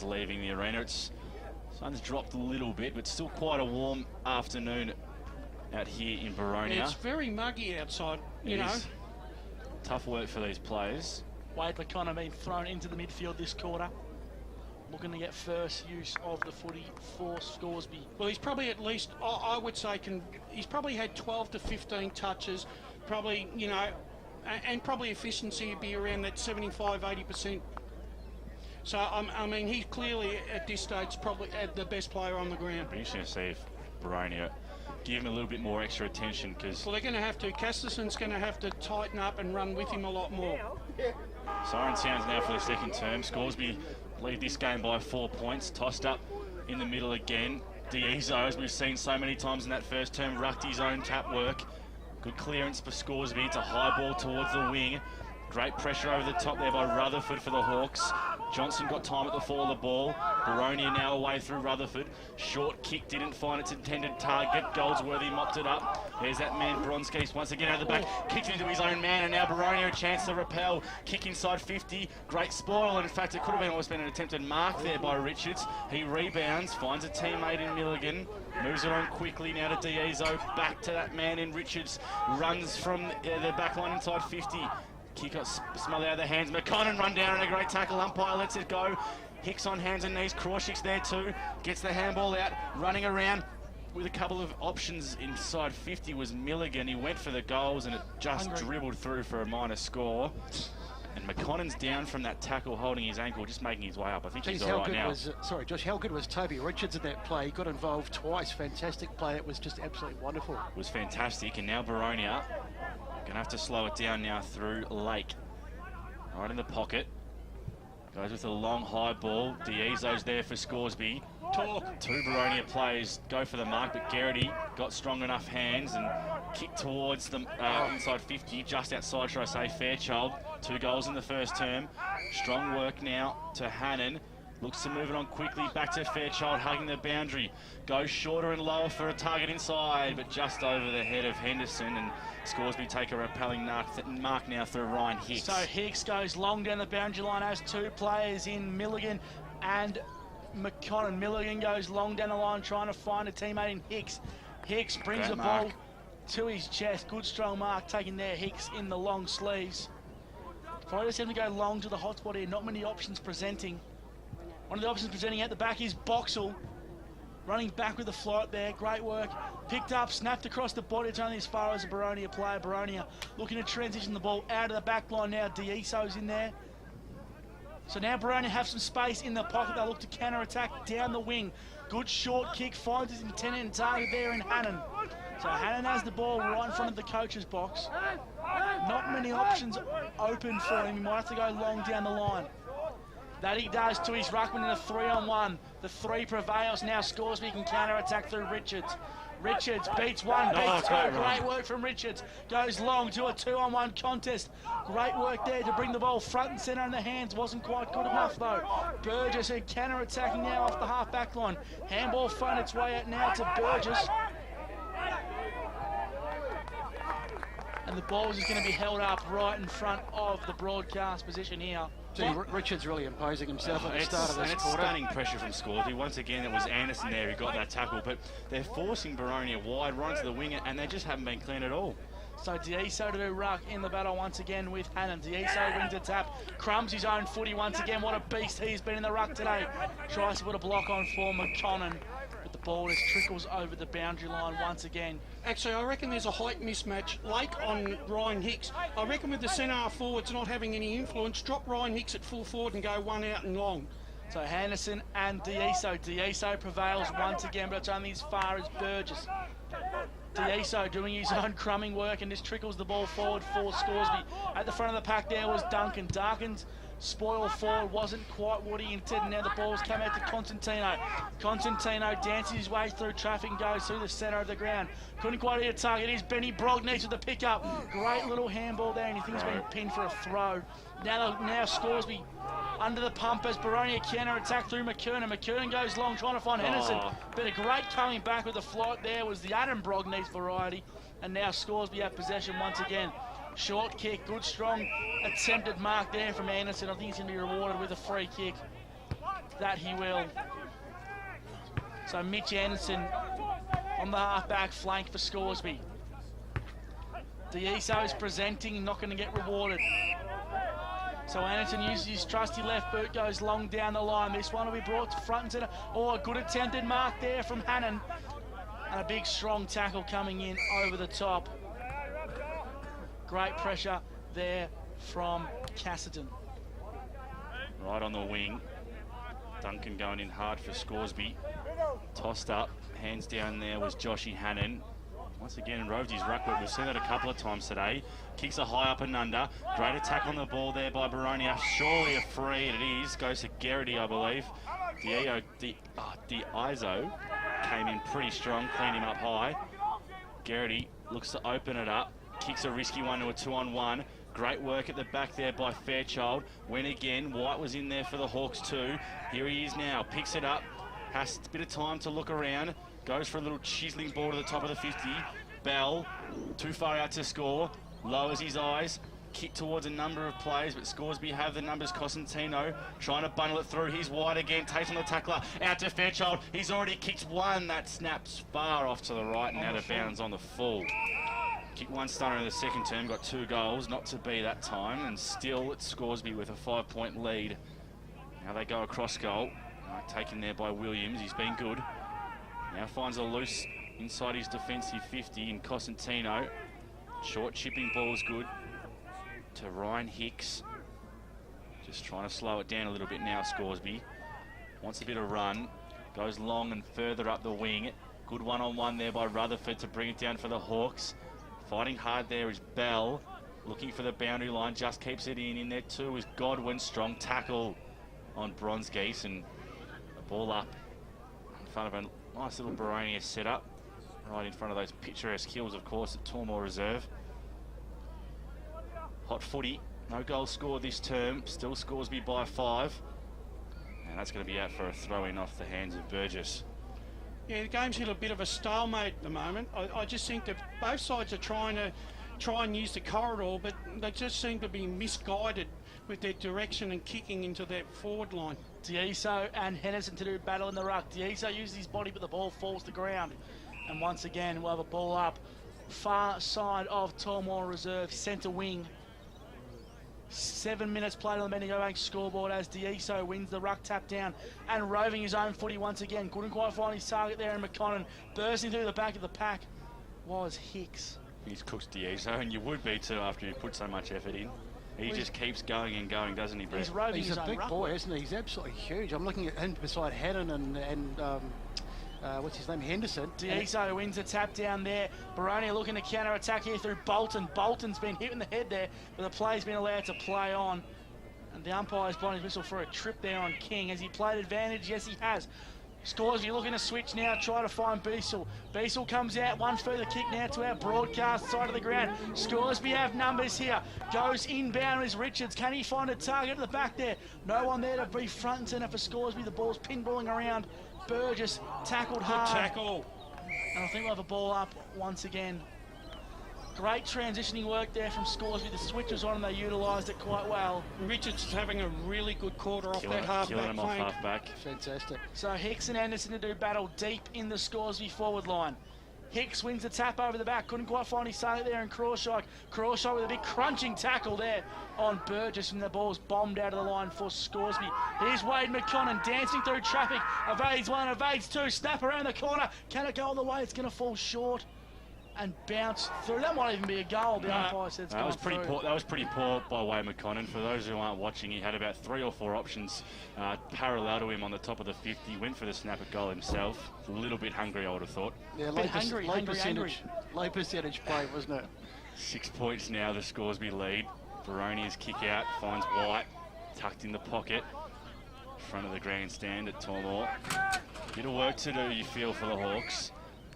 sun's leaving the arena. Sun's dropped a little bit, but still quite a warm afternoon out here in Boronia. It's very muggy outside, you know. Tough work for these players. Wade McConnell being thrown into the midfield this quarter. Looking to get first use of the footy for Scoresby. Well, he's probably at least, I would say, he's probably had 12 to 15 touches, probably, you know, and probably efficiency would be around that 75-80%. So, I mean, he's clearly, at this stage, probably the best player on the ground. We're just going to see if Boronia give him a little bit more extra attention, because... Well, they're going to have to. Casterson's going to have to tighten up and run with him a lot more. Siren sounds now for the second term. Scoresby lead this game by 4 points. Tossed up in the middle again. Diezo, as we've seen so many times in that first term, rucked his own tap work. Good clearance for Scoresby. It's a high ball towards the wing. Great pressure over the top there by Rutherford for the Hawks. Johnson got time at the fall of the ball. Boronia now away through Rutherford. Short kick, didn't find its intended target. Goldsworthy mopped it up. There's that man, Bronskis, once again out of the back. Kicked into his own man, and now Boronia a chance to repel. Kick inside 50. Great spoil. In fact, it could have almost been an attempted mark there by Richards. He rebounds, finds a teammate in Milligan. Moves it on quickly now to Diezo. Back to that man in Richards. Runs from the back line inside 50. Kick got smothered out of the hands. McConnell run down and a great tackle. Umpire lets it go. Hicks on hands and knees. Crawshick's there too. Gets the handball out. Running around with a couple of options inside 50 was Milligan. He went for the goals and it just dribbled through for a minor score. And McConnell's down from that tackle, holding his ankle, just making his way up. I think he's all right now. Sorry, Josh, how good was Toby Richards in that play? He got involved twice. Fantastic play. It was just absolutely wonderful. It was fantastic. And now Boronia gonna have to slow it down now through Lake. Right in the pocket. Goes with a long high ball. Diezo's there for Scoresby. Two Boronia players go for the mark, but Garrity got strong enough hands and kicked towards the inside 50, just outside, should I say, Fairchild. 2 goals in the first term. Strong work now to Hannon. Looks to move it on quickly, back to Fairchild, hugging the boundary. Goes shorter and lower for a target inside, but just over the head of Henderson, and Scoresby take a repelling mark now through Ryan Hicks. So Hicks goes long down the boundary line, has 2 players in Milligan and McConnell. Milligan goes long down the line trying to find a teammate in Hicks. Hicks brings the ball to his chest. Good strong mark taken there, Hicks in the long sleeves. Probably just have to go long to the hotspot here, not many options presenting. One of the options presenting at the back is Boxall. Running back with the float there, great work. Picked up, snapped across the body. It's only as far as a Boronia player. Boronia looking to transition the ball out of the back line now. Diezo's in there. So now Boronia have some space in the pocket. They look to counter-attack down the wing. Good short kick, finds his intended target there in Hannon. So Hannon has the ball right in front of the coach's box. Not many options open for him. He might have to go long down the line. That he does to his ruckman in a 3-on-1. The 3 prevails. Now Scoresby can counter-attack through Richards. Richards beats 1, beats 2. Great work from Richards. Goes long to a 2-on-1 contest. Great work there to bring the ball front and centre in the hands. Wasn't quite good enough though. Burgess counter-attacking now off the half-back line. Handball front its way out now to Burgess. And the ball is going to be held up right in front of the broadcast position here. Richards really imposing himself at the start of this quarter. Stunning pressure from Scoresby. Once again, it was Anderson there who got that tackle, but they're forcing Boronia wide, right into the wing, and they just haven't been clean at all. So Diezo to do ruck in the battle once again with Hannon. Diezo wins a tap, crumbs his own footy once again. What a beast he's been in the ruck today. Tries to put a block on for McConnell, but the ball just trickles over the boundary line once again. Actually, I reckon there's a height mismatch. Lake on Ryan Hicks. I reckon with the centre half forwards not having any influence, drop Ryan Hicks at full forward and go 1 out and long. So Henderson and Diezo. Diezo prevails once again, but it's only as far as Burgess. Diezo doing his own crumbing work and just trickles the ball forward for Scoresby. At the front of the pack there was Duncan. Darkin's spoil forward wasn't quite what he intended. Now the ball's come out to Constantino. Constantino dances his way through traffic and goes through the centre of the ground. Couldn't quite hit a target. Here's Benny Brognies with the pickup. Great little handball there, and he thinks he's been pinned for a throw. Now Scoresby under the pump as Boronia counter-attack through McKernan. McKernan goes long trying to find Henderson. But a great coming back with the flight there was the Adam Brognies variety. And now Scoresby have possession once again. Short kick, good strong attempted mark there from Anderson. I think he's going to be rewarded with a free kick. that he will. So Mitch Anderson on the half-back flank for Scoresby. Deiso is presenting, not going to get rewarded. So Anderson uses his trusty left boot, goes long down the line. This one will be brought to front and centre. Oh, a good attempted mark there from Hannon. And a big, strong tackle coming in over the top. Great pressure there from Cassidy. Right on the wing. Duncan going in hard for Scoresby. Tossed up, hands down there was Joshy Hannon. Once again, roved his ruck work. We've seen that a couple of times today. Kicks a high up and under. Great attack on the ball there by Boronia. Surely a free, and it is. Goes to Garrity, I believe. Deiso came in pretty strong, cleaned him up high. Garrity looks to open it up. Kicks a risky one to a 2-on-1. Great work at the back there by Fairchild. Went again. White was in there for the Hawks too. Here he is now. Picks it up. Has a bit of time to look around. Goes for a little chiseling ball to the top of the 50. Bell, too far out to score. Lowers his eyes. Kick towards a number of players, but Scoresby have the numbers. Cosentino trying to bundle it through. He's wide again. Takes on the tackler. Out to Fairchild. He's already kicked one. That snaps far off to the right and out of bounds on the full. Kicked one stunner in the second term. Got 2 goals. Not to be that time. And still it's Scoresby with a 5-point lead. Now they go across goal. Taken there by Williams. He's been good. Now finds a loose inside his defensive 50 in Cosentino. Short chipping ball is good to Ryan Hicks. Just trying to slow it down a little bit now, Scoresby. Wants a bit of run. Goes long and further up the wing. Good one-on-one there by Rutherford to bring it down for the Hawks. Fighting hard there is Bell. Looking for the boundary line. Just keeps it in. In there too is Godwin. Strong tackle on Bronzegeese, and a ball up in front of a nice little Boronia setup. Right in front of those picturesque hills, of course, at Tormore Reserve. Hot footy. No goal scored this term. Still Scoresby by 5. And that's going to be out for a throw-in off the hands of Burgess. Yeah, the game's hit a bit of a stalemate at the moment. I just think that both sides are trying and use the corridor, but they just seem to be misguided with their direction and kicking into that forward line. Deiso and Henderson to do battle in the ruck. Deiso uses his body, but the ball falls to ground. And once again, we'll have a ball up. Far side of Tormore Reserve, centre wing. 7 minutes played on the Bendigo Bank scoreboard as Deiso wins the ruck tap down and roving his own footy once again. Couldn't quite find his target there in McConnon. Bursting through the back of the pack was Hicks. He's cooked Deiso, and you would be too after you put so much effort in. He just keeps going and going, doesn't he, Brett? He's roving He's his a own big ruck boy, work. isn't he? He's absolutely huge. I'm looking at him beside Hannon and what's his name, Henderson. Deiso wins the tap down there. Boronia looking to counter-attack here through Bolton. Bolton's been hit in the head there, but the play's been allowed to play on. And the umpire's blown his whistle for a trip there on King. Has he played advantage? Yes, he has. Scoresby looking to switch now, try to find Beasel. Beasel comes out, one further kick now to our broadcast side of the ground. Scoresby have numbers here. Goes inbound is Richards. Can he find a target at the back there? No one there to be front and centre for Scoresby. The ball's pinballing around. Burgess tackled hard. Good tackle. And I think we'll have a ball up once again. Great transitioning work there from Scoresby. The switch was on and they utilised it quite well. Richards is having a really good quarter off that Killing him off half-back flank. half-back. Fantastic. So Hicks and Anderson to do battle deep in the Scoresby forward line. Hicks wins the tap over the back. Couldn't quite find his target there in Crawshaw. Crawshaw with a big crunching tackle there on Burgess, and the ball's bombed out of the line for Scoresby. Here's Wade McConnon dancing through traffic. Evades one, evades two. Snap around the corner. Can it go all the way? It's going to fall short and bounce through. That might even be a goal. The umpire said it's That was gone pretty through. poor. That was pretty poor by Wade McConnon. For those who aren't watching, he had about 3 or 4 options parallel to him on the top of the 50. Went for the snap at goal himself. A little bit hungry, I would have thought. Yeah, Bit hungry. low percentage play, wasn't it? 6 points now, the Scoresby lead. Baronia's kick out, finds White, tucked in the pocket. Front of the grandstand at Tormore. Bit of work to do, you feel, for the Hawks.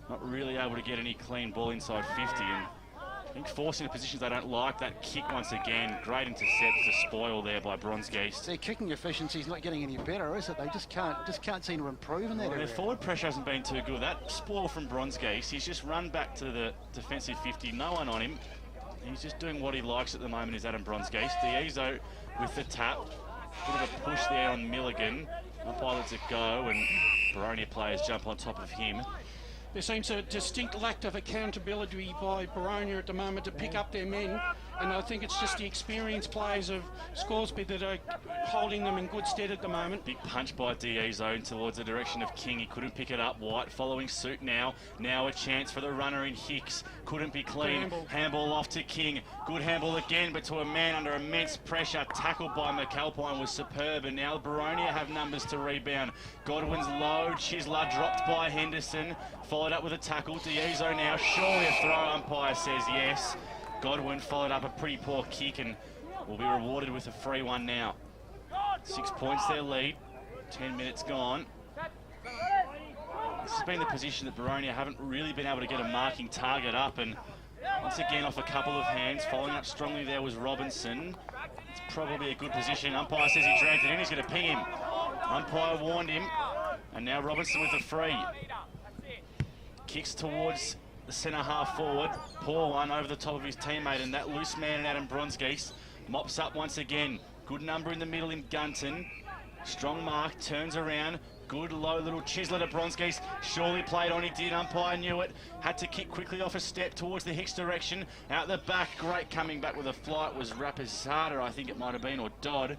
Not really able to get any clean ball inside 50, and I think forcing the positions they don't like. That kick once again, great intercept to spoil there by Bronzegeese. Their kicking efficiency's not getting any better, is it? They just can't seem to improve in that Well, their area. forward pressure hasn't been too good. That spoil from Bronzegeese, he's just run back to the defensive 50, no one on him. He's just doing what he likes at the moment, is Adam Bronzegeese. Deiso with the tap, bit of a push there on Milligan. Umpire lets it go, and Boronia players jump on top of him. There seems a distinct lack of accountability by Boronia at the moment to pick up their men, and I think it's just the experienced players of Scoresby that are holding them in good stead at the moment. Big punch by D'Ezo towards the direction of King. He couldn't pick it up. White following suit now. Now a chance for the runner in Hicks. Couldn't be clean. Handball off to King. Good handball again, but to a man under immense pressure. Tackled by McAlpine was superb, and now Boronia have numbers to rebound. Godwin's low. Chisler dropped by Henderson. Followed up with a tackle. D'Ezo now. Surely a throw. Umpire says yes. Godwin followed up a pretty poor kick and will be rewarded with a free one now. 6 points their lead. 10 minutes gone. This has been the position that Boronia haven't really been able to get a marking target up, and once again off a couple of hands. Following up strongly there was Robinson. It's probably a good position. Umpire says he dragged it in. He's going to ping him. Umpire warned him, and now Robinson with a free. Kicks towards the centre half forward. Poor one over the top of his teammate, and that loose man, Adam Bronskis, mops up once again. Good number in the middle in Gunton. Strong mark, turns around. Good low little Chisler to Bronskis. Surely played on, he did. Umpire knew it. Had to kick quickly off a step towards the Hicks direction. Out the back, great coming back with a flight was Rapazada, I think it might have been, or Dodd.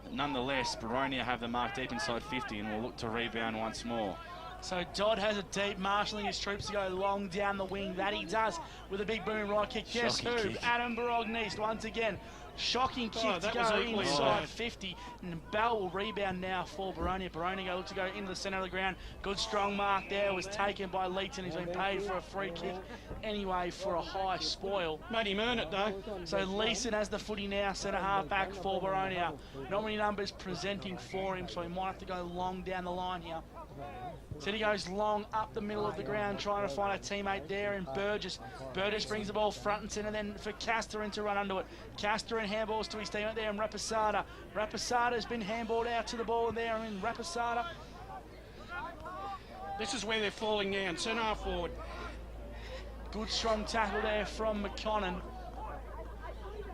But nonetheless, Boronia have the mark deep inside 50 and will look to rebound once more. So Dodd has a deep, marshalling his troops to go long down the wing. That he does with a big booming right kick. Guess who? Adam Boronia once again. Shocking kick to go inside 50. And Bell will rebound now for Boronia. Boronia looks to go into the centre of the ground. Good strong mark there was taken by Leeton. He's been paid for a free kick anyway for a high spoil. Made him earn it though. So Leeson has the footy now, centre half back for Boronia. Not many numbers presenting for him, so he might have to go long down the line here. So he goes long up the middle of the ground, trying to find a teammate there, and Burgess. Burgess brings the ball front and centre, then for Casterin to run under it. Casterin handballs to his teammate there, and Rapazada. Rapazada's been handballed out to the ball there, and Rapazada. This is where they're falling down, centre half forward. Good strong tackle there from McConnon.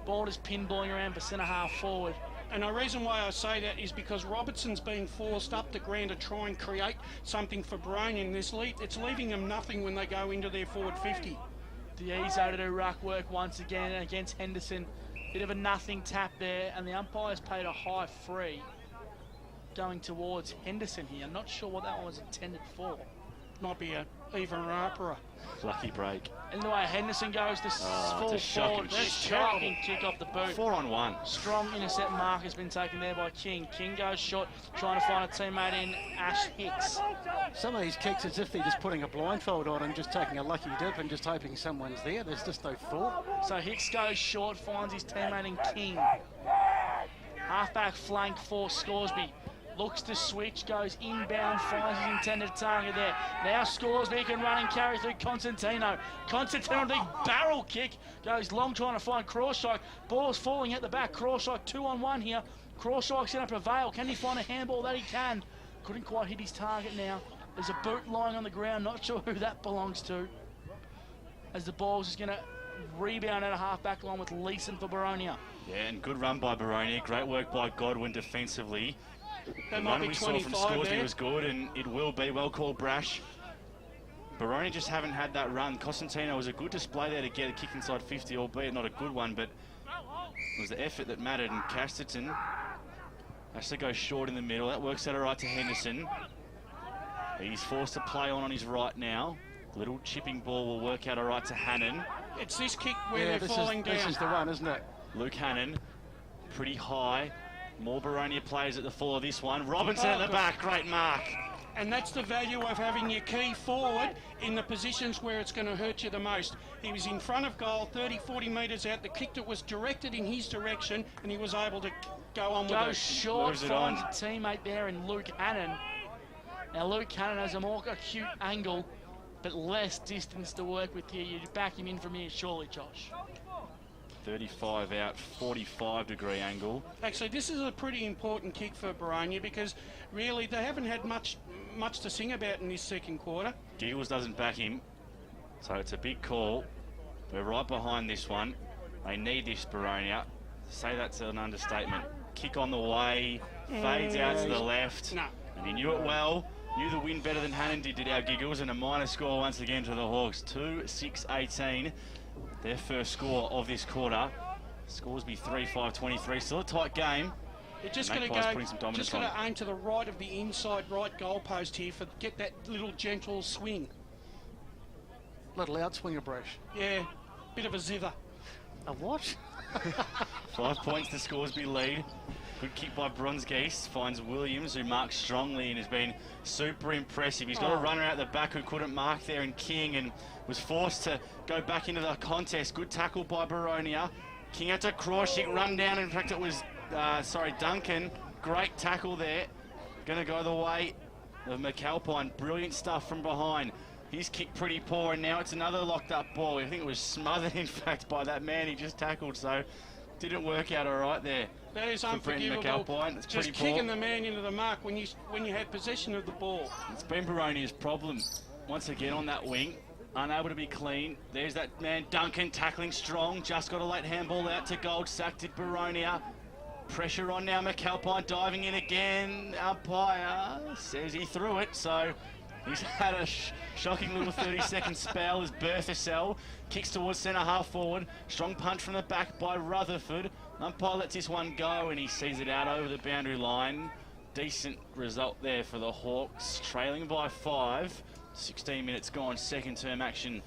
Ball is pinballing around for centre half forward. And the reason why I say that is because Robertson's being forced up the ground to try and create something for Boronia in this lead. It's leaving them nothing when they go into their forward 50. D'Ezo to do ruck work once again against Henderson. Bit of a nothing tap there, and the umpire's paid a high free going towards Henderson here. I'm not sure what that one was intended for. Might be a even opera. Lucky break. Anyway, Henderson goes to full forward. That's shocking kick off the boot. 4-on-1. Strong intercept mark has been taken there by King. King goes short, trying to find a teammate in Ash Hicks. Some of these kicks as if they're just putting a blindfold on and just taking a lucky dip and just hoping someone's there. There's just no thought. So Hicks goes short, finds his teammate in King. Halfback flank for Scoresby. Looks to switch, goes inbound, finds his intended target there. Now Scoresby can run and carry through Constantino. Constantino, big barrel kick, goes long trying to find Crawshaw. Ball's falling at the back. Crawshaw 2-on-1 here. Crawshaw's going to prevail. Can he find a handball? That he can. Couldn't quite hit his target now. There's a boot lying on the ground. Not sure who that belongs to. As the ball's just going to rebound at a half-back line with Leeson for Boronia. Yeah, and good run by Boronia. Great work by Godwin defensively. That the might run be we saw from 25 Scoresby there. was good, and it will be well called brash. Boronia just haven't had that run. Costantino was a good display there to get a kick inside 50, albeit not a good one, but it was the effort that mattered, and Casterton has to go short in the middle. That works out all right to Henderson. He's forced to play on his right now. Little chipping ball will work out all right to Hannon. It's this kick where they're falling down. This is the one, isn't it? Luke Hannon, pretty high. More Boronia players at the full of this one. Robinson at the back, great mark. And that's the value of having your key forward in the positions where it's going to hurt you the most. He was in front of goal, 30, 40 metres out. The kick that was directed in his direction, and he was able to go on with it. Goes short, finds a teammate there in Luke Hannon. Now Luke Hannon has a more acute angle, but less distance to work with here. You'd back him in from here, surely, Josh. 35 out, 45-degree angle. Actually, this is a pretty important kick for Boronia because really they haven't had much to sing about in this second quarter. Giggles doesn't back him, so it's a big call. We're right behind this one. They need this, Boronia. Say that's an understatement. Kick on the way, fades out to the left. No, And he knew it well, knew the win better than Hannon did our giggles, and a minor score once again to the Hawks. 2-6-18, their first score of this quarter. Scoresby 3-5-23, still a tight game. They're just going to go, just going to aim to the right of the inside right goalpost here for get that little gentle swing. Little outswinger brush. Yeah, bit of a zither. A what? 5 points to Scoresby lead. Good kick by Bronzegeese, finds Williams, who marks strongly and has been super impressive. He's got a runner out the back who couldn't mark there, and King, and was forced to go back into the contest. Good tackle by Boronia. King had to Crawshick run down. In fact, it was, Duncan. Great tackle there. Going to go the way of McAlpine. Brilliant stuff from behind. His kick pretty poor, and now it's another locked up ball. I think it was smothered, in fact, by that man he just tackled, so didn't work out all right there. That is unforgivable. It's just kicking the man into the mark when you had possession of the ball. It's been Boronia's problem. Once again on that wing, unable to be clean. There's that man Duncan tackling strong. Just got a late handball out to Gold. Sacked it Boronia. Pressure on now. McAlpine diving in again. Umpire says he threw it, so he's had a shocking little 30-second spell as Berthasell kicks towards centre half forward. Strong punch from the back by Rutherford. Umpire lets this one go and he sees it out over the boundary line. Decent result there for the Hawks, trailing by 5. 16 minutes gone, second term action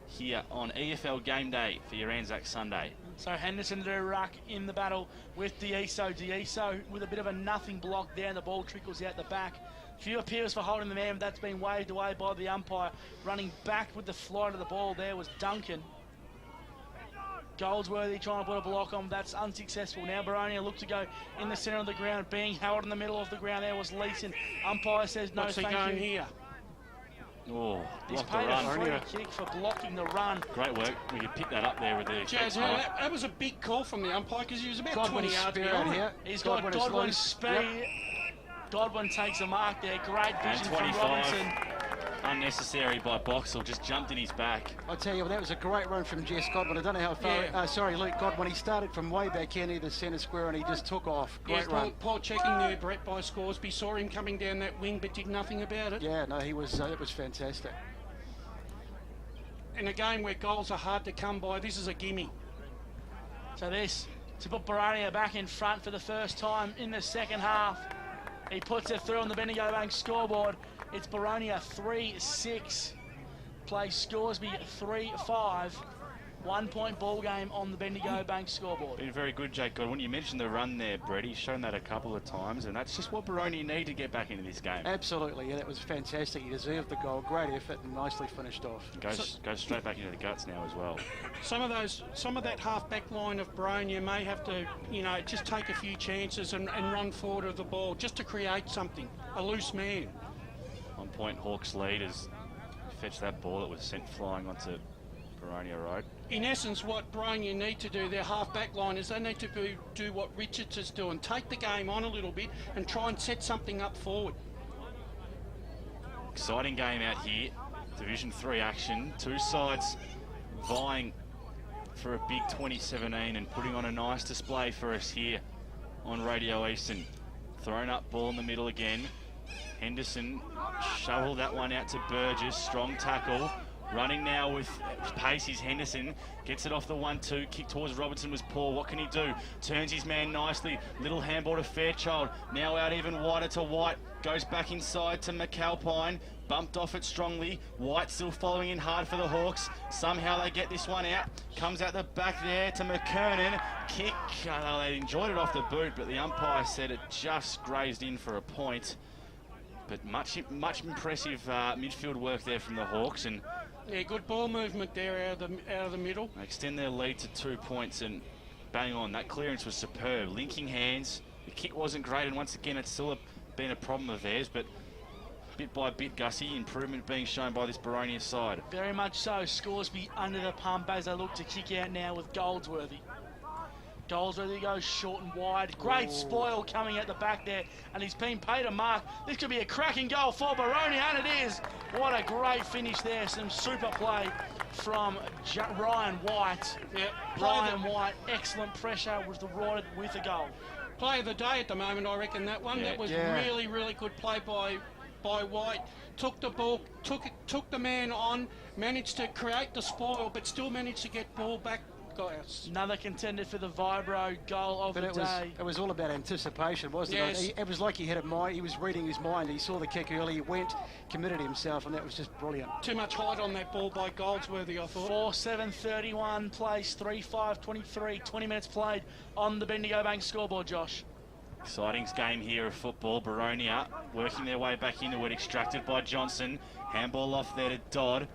here on EFL Game Day for your Anzac Sunday. So Henderson to do ruck in the battle with Deiso. Deiso with a bit of a nothing block there, and the ball trickles out the back. Few appeals for holding the man, but that's been waved away by the umpire. Running back with the flight of the ball there was Duncan. Goldsworthy trying to put a block on, that's unsuccessful. Now Boronia look to go in the centre of the ground. Being held in the middle of the ground there was Leeson. Umpire says no, thank you. What's he going here? Oh, he's paid a free kick for blocking the run. Great work. We could pick that up there with the... Jazz, that was a big call from the umpire because he was about 20 yards behind. Here. He's got Godwin's speed. Yep. Godwin takes a mark there. Great vision from Robinson. Unnecessary by Boxall, just jumped in his back. I tell you, that was a great run from Jess Godwin. I don't know how far... Luke Godwin. He started from way back here near the centre square and he just took off. Great run. Poor checking there, Brett, by Scoresby. Saw him coming down that wing but did nothing about it. Yeah, no, he was. It was fantastic. In a game where goals are hard to come by, this is a gimme. So this, to put Boronia back in front for the first time in the second half. He puts it through on the Bendigo Bank scoreboard. It's Boronia 3-6, plays Scoresby 3-5. 1 point ball game on the Bendigo Bank scoreboard. Been very good, Jake Godwin. You mentioned the run there, Brett. He's shown that a couple of times, and that's just what Boronia need to get back into this game. Absolutely, yeah, that was fantastic. He deserved the goal. Great effort and nicely finished off. Goes straight back into the guts now as well. Some of that half-back line of Boronia may have to, just take a few chances and run forward of the ball just to create something, a loose man. 1 point Hawks lead as fetched that ball that was sent flying onto Boronia Road. In essence, what Boronia need to do, their half-back line, is they need to do what Richards is doing. Take the game on a little bit and try and set something up forward. Exciting game out here. Division 3 action. Two sides vying for a big 2017 and putting on a nice display for us here on Radio Eastern. Thrown up ball in the middle again. Henderson shoveled that one out to Burgess. Strong tackle. Running now with pace is Henderson. Gets it off the 1-2. Kick towards Robertson was poor. What can he do? Turns his man nicely. Little handball to Fairchild. Now out even wider to White. Goes back inside to McAlpine. Bumped off it strongly. White still following in hard for the Hawks. Somehow they get this one out. Comes out the back there to McKernan. Kick. They enjoyed it off the boot, but the umpire said it just grazed in for a point. But much impressive midfield work there from the Hawks, and yeah, good ball movement there out of the middle. They extend their lead to 2 points, and bang on. That clearance was superb. Linking hands. The kick wasn't great, and once again, it's still been a problem of theirs, but bit by bit, Gussie, improvement being shown by this Boronia side. Very much so. Scoresby under the pump as they look to kick out now with Goldsworthy. Goldsworthy goes short and wide. Great spoil coming at the back there, and he's been paid a mark. This could be a cracking goal for Boronia, and it is. What a great finish there. Some super play from Ryan White. Yeah, Ryan White, excellent pressure was rewarded with a goal. Play of the day at the moment, I reckon, that one. Yeah. That was really, really good play by White. Took the ball, took the man on, managed to create the spoil, but still managed to get ball back. Another contender for the Vibro goal of the day. It was all about anticipation, wasn't it? It was like he was reading his mind. He saw the kick early, he went, committed himself, and that was just brilliant. Too much height on that ball by Goldsworthy, I thought. 4-7-31 place, 3-5-23, 20 minutes played on the Bendigo Bank scoreboard, Josh. Exciting game here of football. Boronia working their way back into it, extracted by Johnson. Handball off there to Dodd.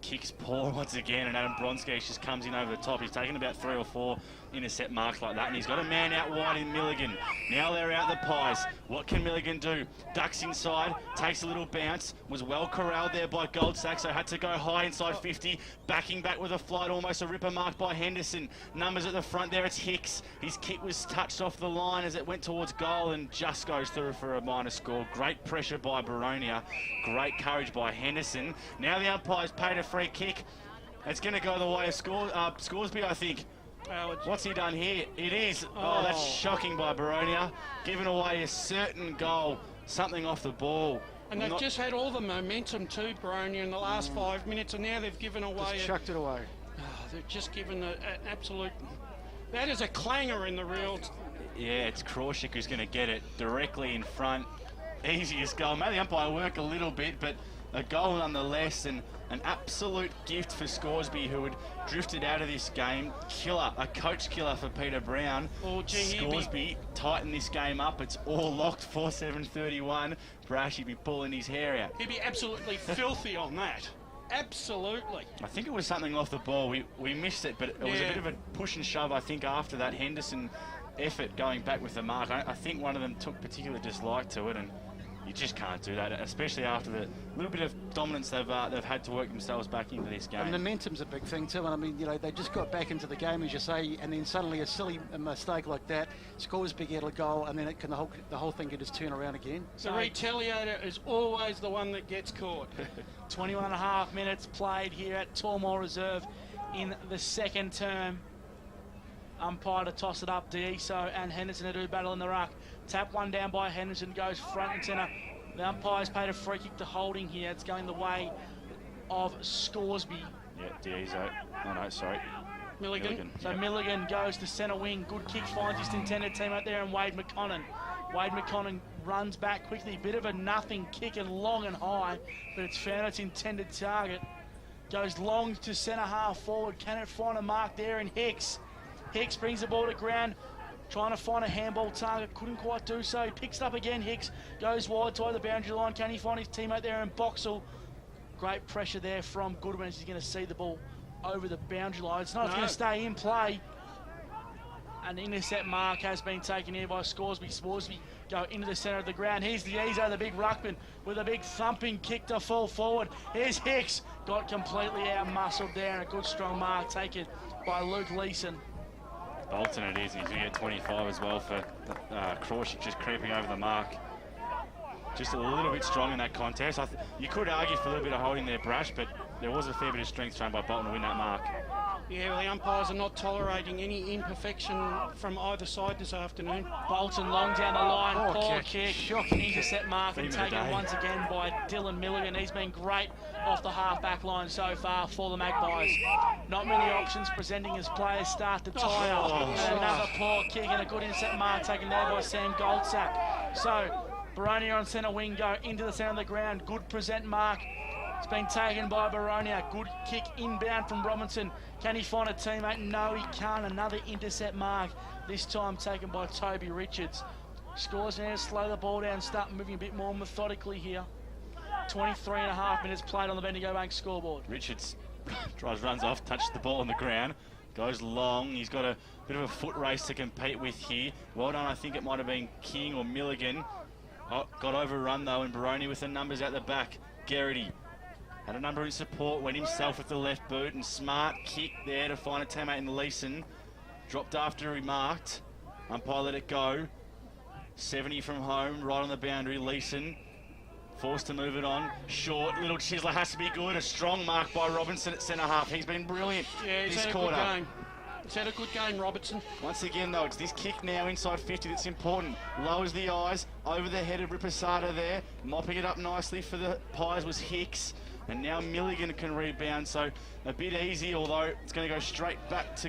Kicks poor once again, and Adam Bronskies just comes in over the top. He's taken about 3 or 4 intercept marks like that, and he's got a man out wide in Milligan. Now they're out the pies. What can Milligan do? Ducks inside, takes a little bounce, was well corralled there by Goldsack, so had to go high inside 50, backing back with a flight, almost a ripper mark by Henderson. Numbers at the front there, it's Hicks. His kick was touched off the line as it went towards goal and just goes through for a minor score. Great pressure by Boronia, great courage by Henderson. Now the umpire's paid a free kick. It's going to go the way of Scoresby, I think. What's he done here? It is. Oh, that's shocking by Boronia. Giving away a certain goal. Something off the ball. And they've just had all the momentum too, Boronia, in the last 5 minutes, and now they've given away... Just chucked it away. They've just given an absolute... That is a clanger in the real... Yeah, it's Krawczyk who's going to get it directly in front. Easiest goal. Made the umpire work a little bit, but a goal nonetheless, and an absolute gift for Scoresby, who had drifted out of this game. Killer, a coach killer for Peter Brown. Oh, gee, Scoresby tightened this game up. It's all locked, 4-7-31. Brash, he'd be pulling his hair out. He'd be absolutely filthy on that. Absolutely. I think it was something off the ball. We missed it, but it was a bit of a push and shove, I think, after that Henderson effort going back with the mark. I think one of them took particular dislike to it, and you just can't do that, especially after the little bit of dominance they've had to work themselves back into this game. And momentum's a big thing too, and I mean, they just got back into the game, as you say, and then suddenly a silly mistake like that scores big out a goal, and then the whole thing can just turn around again. The retaliator is always the one that gets caught. 21 and a half minutes played here at Tormore Reserve in the second term. Umpire to toss it up, D'Iso and Henderson to do battle in the ruck. Tap one down by Henderson, goes front and centre. The umpire's paid a free kick to Holding here. It's going the way of Scoresby. Yeah, D'Iso. Oh no, sorry. Milligan. So Milligan goes to centre wing. Good kick, finds his intended team out there, and Wade McConnon. Wade McConnon runs back quickly. Bit of a nothing kick and long and high, but it's found its intended target. Goes long to centre half forward. Can it find a mark there in Hicks? Hicks brings the ball to ground, trying to find a handball target, couldn't quite do so. He picks it up again, Hicks goes wide toward the boundary line. Can he find his teammate there in Boxall? Great pressure there from Goodwin as he's going to see the ball over the boundary line. It's not going to stay in play. An intercept mark has been taken here by Scoresby. Scoresby go into the centre of the ground. Here's D'Iso, the big ruckman, with a big thumping kick to fall forward. Here's Hicks, got completely out-muscled there, and a good strong mark taken by Luke Leeson. Bolton it is, he's going to get 25 as well for Krawczyk just creeping over the mark. Just a little bit strong in that contest. You could argue for a little bit of holding there, Brash, but there was a fair bit of strength shown by Bolton to win that mark. Yeah, well, the umpires are not tolerating any imperfection from either side this afternoon. Bolton long down the line, poor kick. Shocking intercept mark, and taken once again by Dylan Milligan. He's been great off the half-back line so far for the Magpies. Not many options presenting as players start to tire. And another poor kick and a good intercept mark taken there by Sam Goldsack. So, Boronia on centre wing go into the centre of the ground. Good present mark. It's been taken by Boronia. Good kick inbound from Robinson. Can he find a teammate? No, he can't. Another intercept mark, this time taken by Toby Richards. Scores now to slow the ball down, start moving a bit more methodically here. 23 and a half minutes played on the Bendigo Bank scoreboard. Richards runs off, touches the ball on the ground, goes long. He's got a bit of a foot race to compete with here. Well done, I think it might have been King or Milligan. Oh, got overrun though, and Boronia with the numbers out the back. Garrity had a number in support, went himself with the left boot, and smart kick there to find a teammate in Leeson. Dropped after he marked. Umpire let it go. 70 from home, right on the boundary. Leeson forced to move it on. Short, little Chisler has to be good. A strong mark by Robinson at centre half. He's been brilliant this this quarter. quarter. Good game. Is that a good game, Robertson? Once again, though, it's this kick now inside 50 that's important. Lowers the eyes, over the head of Riposada there. Mopping it up nicely for the Pies was Hicks. And now Milligan can rebound, so a bit easy, although it's going to go straight back to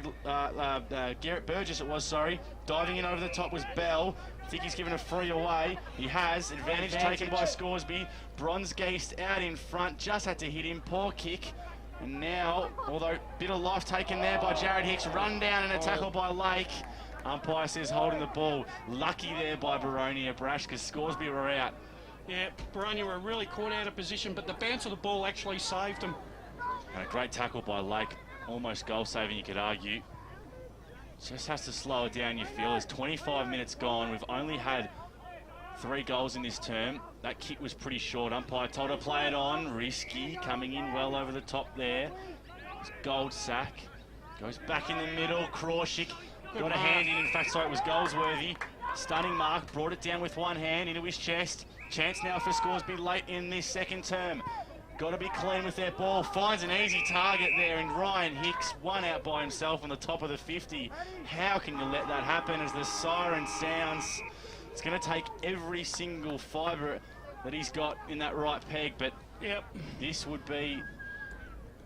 Garrett Burgess, it was, sorry. Diving in over the top was Bell. I think he's given a free away. He has. Advantage taken by Scoresby. Bronsgeist out in front, just had to hit him. Poor kick. And now, although bit of life taken there by Jared Hicks, run down and a tackle by Lake. Umpire says holding the ball. Lucky there by Boronia, Brash, because Scoresby were out. Yeah, Boronia were really caught out of position, but the bounce of the ball actually saved them. And a great tackle by Lake. Almost goal-saving, you could argue. Just has to slow it down, you feel. There's 25 minutes gone. We've only had 3 goals in this term. That kick was pretty short. Umpire told her play it on. Risky, coming in well over the top there. It's Goldsack. Goes back in the middle. Crawshick got a hand in. In fact, sorry, it was Goldsworthy. Stunning mark. Brought it down with one hand into his chest. Chance now for Scoresby late in this second term. Got to be clean with their ball. Finds an easy target there, and Ryan Hicks, one out by himself on the top of the 50. How can you let that happen as the siren sounds? It's going to take every single fibre that he's got in that right peg, but yep, this would be,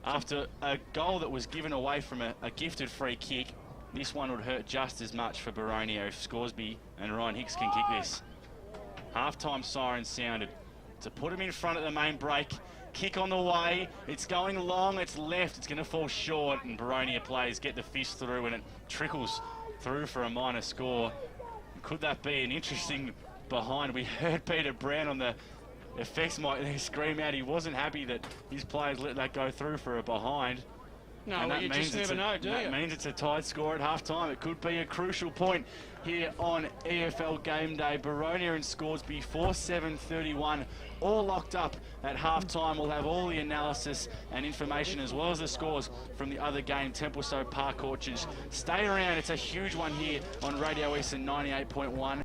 after a goal that was given away from a gifted free kick, this one would hurt just as much for Boronia if Scoresby and Ryan Hicks can kick this. Half-time siren sounded to put him in front at the main break. Kick on the way. It's going long. It's left. It's going to fall short, and Boronia players get the fist through, and it trickles through for a minor score. Could that be an interesting behind? We heard Peter Brown on the effects mic there scream out he wasn't happy that his players let that go through for a behind. No, well, you just never know, do you? That means it's a tied score at half-time. It could be a crucial point here on EFL Game Day. Boronia and Scoresby 4-7-31, all locked up at half-time. We'll have all the analysis and information as well as the scores from the other game, Templestowe Park Orchards. Stay around, it's a huge one here on Radio Eastern 98.1.